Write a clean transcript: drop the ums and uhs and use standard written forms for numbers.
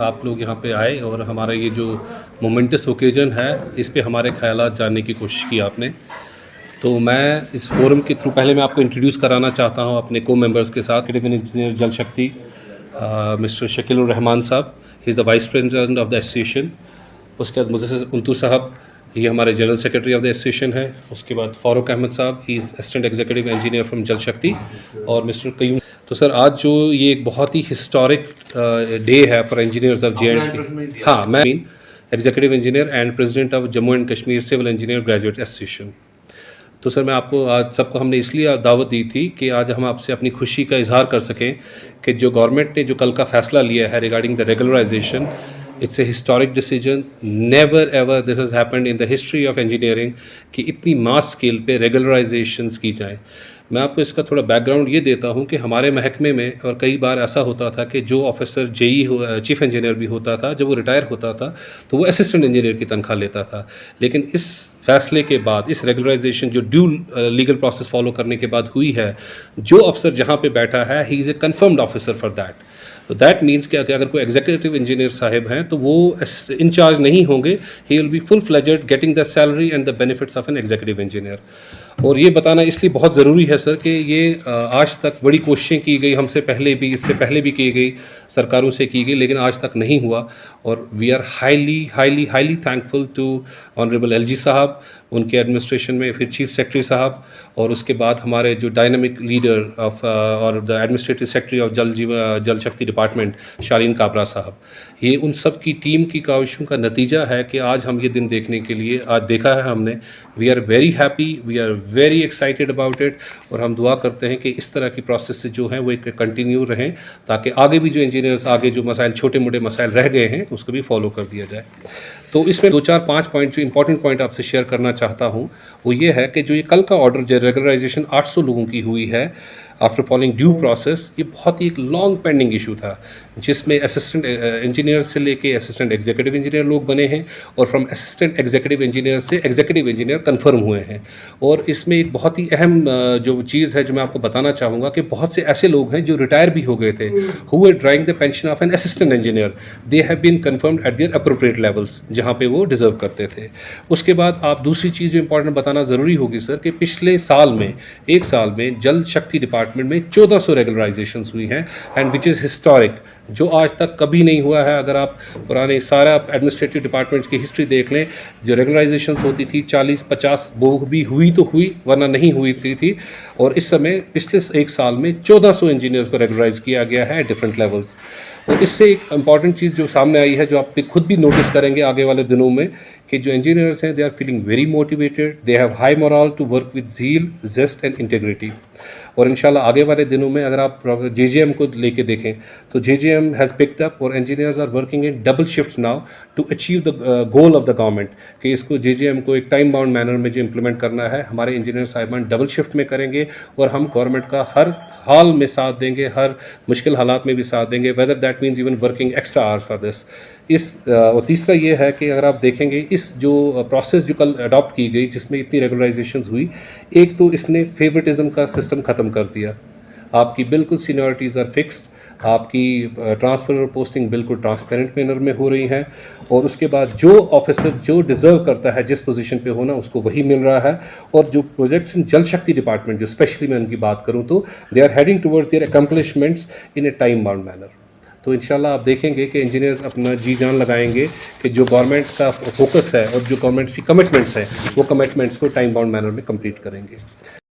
आप लोग यहाँ पे आए और हमारा ये जो मोमेंटस ओकेजन है इस पे हमारे ख्यालात जानने की कोशिश की आपने। तो मैं इस फोरम के थ्रू पहले मैं आपको इंट्रोड्यूस कराना चाहता हूँ अपने को मेंबर्स के साथ। एक्टिव इंजीनियर जल शक्ति मिस्टर शकीलुर रहमान साहब, he is the vice president of the association. उसके बाद मुझे उन्तु साहब, ये हमारे general secretary of the association है। उसके बाद फारूक अहमद साहब, he is assistant executive engineer from जल शक्ति। और मिस्टर कयूम। तो सर आज जो ये एक बहुत ही हिस्टोरिक डे है फॉर इंजीनियर्स ऑफ JNK। हाँ, मैं executive engineer and president of Jammu and Kashmir civil engineer graduate association. तो सर मैं आपको आज सबको हमने इसलिए दावत दी थी कि आज हम आपसे अपनी खुशी का इजहार कर सकें कि जो गवर्नमेंट ने जो कल का फैसला लिया है regarding the regularisation, it's a historic decision. Never ever this has happened in the history of engineering कि इतनी मास स्केल पे रेगुलराइजेशंस की जाएँ। मैं आपको इसका थोड़ा बैकग्राउंड ये देता हूँ कि हमारे महकमे में और कई बार ऐसा होता था कि जो ऑफिसर चीफ इंजीनियर भी होता था, जब वो रिटायर होता था तो वो असिस्टेंट इंजीनियर की तनख्वाह लेता था। लेकिन इस फैसले के बाद, इस रेगुलराइजेशन जो ड्यूल लीगल प्रोसेस फॉलो करने के बाद हुई है, जो अफसर जहाँ पे बैठा है he is a confirmed officer for that. तो दैट मीन्स कि अगर कोई एग्जीक्यूटिव इंजीनियर साहिब हैं तो वो इंचार्ज नहीं होंगे, he will be full fledged getting the salary and the benefits of an executive engineer. और ये बताना इसलिए बहुत ज़रूरी है सर कि ये आज तक बड़ी कोशिशें की गई, हमसे पहले भी, इससे पहले भी की गई, सरकारों से की गई, लेकिन आज तक नहीं हुआ। और we are highly highly highly thankful to honourable LG साहब, उनके एडमिनिस्ट्रेशन में, फिर चीफ सेक्रेटरी साहब, और उसके बाद हमारे जो डायनामिक लीडर ऑफ और द एडमिनिस्ट्रेटिव सेक्रेटरी ऑफ जल शक्ति डिपार्टमेंट शालीन काबरा साहब। ये उन सब की टीम की काविशों का नतीजा है कि आज हम ये दिन देखने के लिए आज देखा है हमने। We are very happy, we are very excited about it. और हम दुआ करते हैं कि इस तरह की प्रोसेस जो हैं वो एक कंटिन्यू रहें, ताकि आगे भी जो इंजीनियर्स आगे जो मसाइल, छोटे मोटे मसाइल रह गए हैं, उसको भी फॉलो कर दिया जाए। तो इसमें 2-4-5 पॉइंट जो इंपॉर्टेंट पॉइंट आपसे शेयर करना चाहता हूँ वो ये है कि जो ये कल का ऑर्डर जो रेगुलराइजेशन 800 लोगों की हुई है आफ्टर फॉलोइंग ड्यू प्रोसेस, ये बहुत ही एक लॉन्ग पेंडिंग इशू था, जिसमें असिस्टेंट इंजीनियर से लेके असिस्टेंट एग्जीक्यूटिव इंजीनियर लोग बने हैं और फ्रॉम असिस्टेंट एग्जीक्यूटिव इंजीनियर से एग्जीक्यूटिव इंजीनियर कंफर्म हुए हैं। और इसमें एक बहुत ही अहम जो चीज़ है जो मैं आपको बताना चाहूँगा कि बहुत से ऐसे लोग हैं जो रिटायर भी हो गए थे, who were drawing the pension of an assistant engineer, they have been confirmed at their appropriate levels जहाँ पे वो डिजर्व करते थे। उसके बाद आप दूसरी चीज़ जो इंपॉर्टेंट बताना ज़रूरी होगी सर कि पिछले साल में, एक साल में जल शक्ति डिपार्टमेंट में 1400 रेगुलराइजेशंस हुई हैं, एंड विच इज़ हिस्टोरिक, जो आज तक कभी नहीं हुआ है। अगर आप पुराने सारा एडमिनिस्ट्रेटिव डिपार्टमेंट्स की हिस्ट्री देख लें, जो रेगुलराइजेशंस होती थी 40-50 वो भी हुई तो हुई, वरना नहीं हुई थी। और इस समय पिछले एक साल में 1400 इंजीनियर्स को रेगुलराइज किया गया है डिफरेंट लेवल्स। और इससे एक इम्पॉर्टेंट चीज़ जो सामने आई है, जो आप खुद भी नोटिस करेंगे आगे वाले दिनों में, कि जो इंजीनियर्स हैं they are feeling very motivated, they have high moral to work with zeal, zest and integrity. और इंशाल्लाह आगे वाले दिनों में अगर आप JJM को लेके देखें तो JJM हैज़ पिक्ड अप और engineers are working in double shift now to achieve the goal of the government, कि इसको JJM को एक टाइम बाउंड मैनर में जो इम्प्लीमेंट करना है, हमारे इंजीनियर साहिबान डबल शिफ्ट में करेंगे और हम गवर्नमेंट का हर हाल में साथ देंगे, हर मुश्किल हालात में भी साथ देंगे, whether that means even working extra hours for this. और तीसरा ये है कि अगर आप देखेंगे इस जो प्रोसेस जो कल अडॉप्ट की गई, जिसमें इतनी रेगुलराइजेशंस हुई, एक तो इसने फेवरेटिज्म का सिस्टम ख़त्म कर दिया। आपकी बिल्कुल सीनियरिटीज़ आर फिक्स्ड, आपकी ट्रांसफ़र और पोस्टिंग बिल्कुल ट्रांसपेरेंट मैनर में हो रही हैं, और उसके बाद जो ऑफिसर जो डिज़र्व करता है जिस पोजीशन पे होना, उसको वही मिल रहा है। और जो प्रोजेक्ट्स इन जल शक्ति डिपार्टमेंट, जो स्पेशली मैं उनकी बात करूँ तो they are heading towards their accomplishments in a time bound manner. तो इंशाल्लाह आप देखेंगे कि इंजीनियर्स अपना जी जान लगाएंगे कि जो गवर्नमेंट का फोकस है और जो गवर्नमेंट की कमिटमेंट्स हैं, वो कमिटमेंट्स को टाइम बाउंड मैनर में कंप्लीट करेंगे।